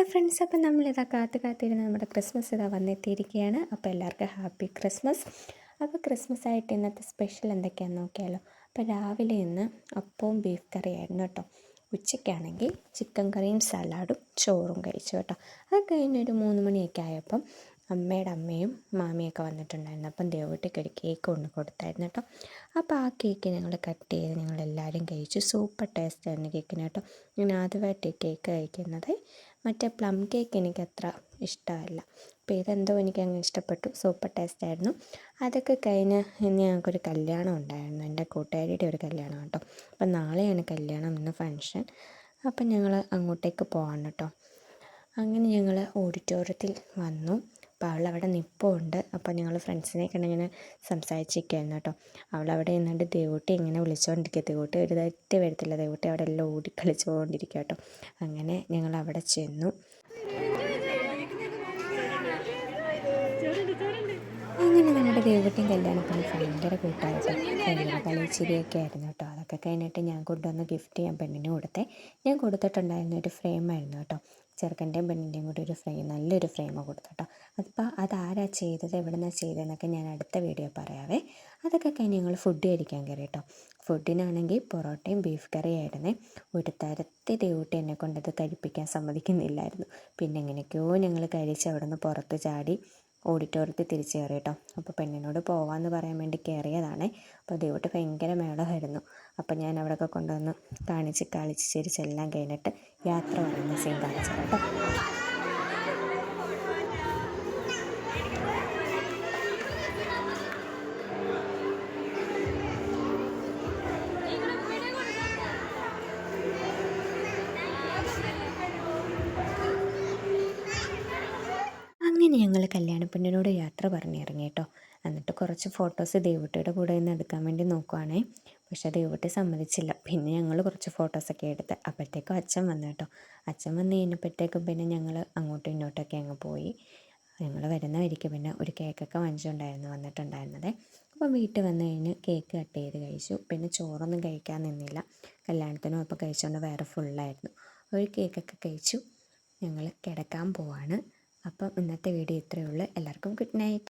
Hello friends, അപ്പം നമ്മളിതാ കാത്തിരുന്ന് നമ്മുടെ ക്രിസ്മസ് ഇതാ വന്നെത്തിയിരിക്കുകയാണ്. അപ്പോൾ എല്ലാവർക്കും ഹാപ്പി ക്രിസ്മസ്. അപ്പോൾ ക്രിസ്മസ് ആയിട്ട് ഇന്നത്തെ സ്പെഷ്യൽ എന്തൊക്കെയാണെന്ന് നോക്കിയാലോ. അപ്പോൾ രാവിലെ ഇന്ന് അപ്പവും ബീഫ് കറിയായിരുന്നു കേട്ടോ. ഉച്ചയ്ക്കാണെങ്കിൽ ചിക്കൻ കറിയും സലാഡും ചോറും കഴിച്ചു കേട്ടോ. അത് കഴിഞ്ഞൊരു 3 മണിയൊക്കെ ആയപ്പം അമ്മയുടെ അമ്മയും മാമിയൊക്കെ വന്നിട്ടുണ്ടായിരുന്നു. അപ്പം ദേവൂട്ടിക്ക് ഒരു കേക്ക് കൊണ്ട് കൊടുത്തായിരുന്നു കേട്ടോ. അപ്പോൾ ആ കേക്ക് ഞങ്ങൾ കട്ട് ചെയ്ത് ഞങ്ങളെല്ലാവരും കഴിച്ചു. സൂപ്പർ ടേസ്റ്റ് ആയിരുന്നു കേക്കിന് കേട്ടോ. ഞാൻ ആദ്യമായിട്ട് ഈ കേക്ക് കഴിക്കുന്നത്. മറ്റേ പ്ലം കേക്ക് എനിക്കത്ര ഇഷ്ടമല്ല. അപ്പോൾ ഇതെന്തോ എനിക്കങ്ങ് ഇഷ്ടപ്പെട്ടു. സൂപ്പർ ടേസ്റ്റ് ആയിരുന്നു. അതൊക്കെ കഴിഞ്ഞ് ഇന്ന് ഞങ്ങൾക്കൊരു കല്യാണം ഉണ്ടായിരുന്നു. എൻ്റെ കൂട്ടുകാരിയുടെ ഒരു കല്യാണം കേട്ടോ. അപ്പം നാളെയാണ് കല്യാണം, ഇന്ന് ഫങ്ഷൻ. അപ്പം ഞങ്ങൾ അങ്ങോട്ടേക്ക് പോകാൻ കേട്ടോ. അങ്ങനെ ഞങ്ങൾ ഓഡിറ്റോറിയത്തിൽ വന്നു. അപ്പോൾ അവളവിടെ നിൽപ്പുണ്ട്. അപ്പോൾ ഞങ്ങൾ ഫ്രണ്ട്സിനെ കണ്ടിങ്ങനെ സംസാരിച്ചിരിക്കുകയായിരുന്നു കേട്ടോ. അവളവിടെ നിന്നിട്ട് ദേവൂട്ടി ഇങ്ങനെ വിളിച്ചുകൊണ്ടിരിക്കുക. ദേവൂട്ടി ഒരു തെറ്റ് വരത്തില്ല. ദേവൂട്ടി അവിടെ എല്ലാം ഓടിക്കളിച്ചുകൊണ്ടിരിക്കുക കേട്ടോ. അങ്ങനെ ഞങ്ങൾ അവിടെ ചെന്നു. അങ്ങനെ നമ്മുടെ ദേവൂട്ടിയും കല്യാണത്തിന് ഭയങ്കര കൂട്ടായിട്ട് ഭയങ്കര കളിച്ചിരിയൊക്കെ ആയിരുന്നു കേട്ടോ. അതൊക്കെ കഴിഞ്ഞിട്ട് ഞാൻ കൊണ്ടുവന്ന് ഗിഫ്റ്റ് ഞാൻ പെണ്ണിന് കൊടുത്തേ. ഞാൻ കൊടുത്തിട്ടുണ്ടായിരുന്ന ഒരു ഫ്രെയിമായിരുന്നു കേട്ടോ. ചെറുക്കൻ്റെയും പെണ്ണിൻ്റെയും കൂടി ഒരു ഫ്രെയിം, നല്ലൊരു ഫ്രെയിം കൊടുത്തു കേട്ടോ. അതിപ്പോൾ അതാരാ ചെയ്തത്, എവിടെ നിന്നാണ് ചെയ്തതെന്നൊക്കെ ഞാൻ അടുത്ത വീഡിയോ പറയാവേ. അതൊക്കെ കഴിഞ്ഞ് ഞങ്ങൾ ഫുഡ് കഴിക്കാൻ കയറി കേട്ടോ. ഫുഡിനാണെങ്കിൽ പൊറോട്ടയും ബീഫ് കറിയായിരുന്നേ. ഒരു തരത്തിൽ ദേവൂട്ടി എന്നെ കൊണ്ടത് കഴിപ്പിക്കാൻ സമ്മതിക്കുന്നില്ലായിരുന്നു. പിന്നെ എങ്ങനെയൊക്കെയോ ഞങ്ങൾ കഴിച്ച് അവിടെ നിന്ന് പുറത്ത് ചാടി ഓഡിറ്റോറിയത്തിൽ തിരിച്ച് കയറി കേട്ടോ. അപ്പോൾ പെണ്ണിനോട് പോകാമെന്ന് പറയാൻ വേണ്ടി കയറിയതാണേ. അപ്പോൾ ദേവൂട്ടി ഭയങ്കര മേളമായിരുന്നു. അപ്പോൾ ഞാൻ അവിടെയൊക്കെ കൊണ്ടുവന്ന് കളിച്ച് ചിരിച്ചെല്ലാം കഴിഞ്ഞിട്ട് യാത്ര പറയുന്ന സീൻ കാണിച്ചു കേട്ടോ. അങ്ങനെ ഞങ്ങൾ കല്യാണപ്പെണ്ണിനോട് യാത്ര പറഞ്ഞിറങ്ങി കേട്ടോ. എന്നിട്ട് കുറച്ച് ഫോട്ടോസ് ദേവൂട്ടിയുടെ കൂടെ നിന്ന് എടുക്കാൻ വേണ്ടി നോക്കുവാണേ. പക്ഷേ ദേവൂട്ടി സമ്മതിച്ചില്ല. പിന്നെ ഞങ്ങൾ കുറച്ച് ഫോട്ടോസൊക്കെ എടുത്ത് അപ്പോഴത്തേക്കും അച്ഛൻ വന്നു കേട്ടോ. അച്ഛൻ വന്ന് കഴിഞ്ഞപ്പോഴത്തേക്കും പിന്നെ ഞങ്ങൾ അങ്ങോട്ടും ഇങ്ങോട്ടൊക്കെ അങ്ങ് പോയി. ഞങ്ങൾ വരുന്ന വഴിക്ക് പിന്നെ ഒരു കേക്കൊക്കെ വന്നിട്ടുണ്ടായിരുന്നത്. അപ്പോൾ വീട്ടിൽ വന്നു കഴിഞ്ഞ് കേക്ക് കട്ട് ചെയ്ത് കഴിച്ചു. പിന്നെ ചോറൊന്നും കഴിക്കാൻ നിന്നില്ല. കല്യാണത്തിനും അപ്പോൾ കഴിച്ചുകൊണ്ട് വേറെ ഫുള്ളായിരുന്നു. ഒരു കേക്കൊക്കെ കഴിച്ചു. ഞങ്ങൾ കിടക്കാൻ പോവാണ്. അപ്പം ഇന്നത്തെ വീഡിയോ ഇത്രയേ ഉള്ളൂ. എല്ലാവർക്കും ഗുഡ് നൈറ്റ്.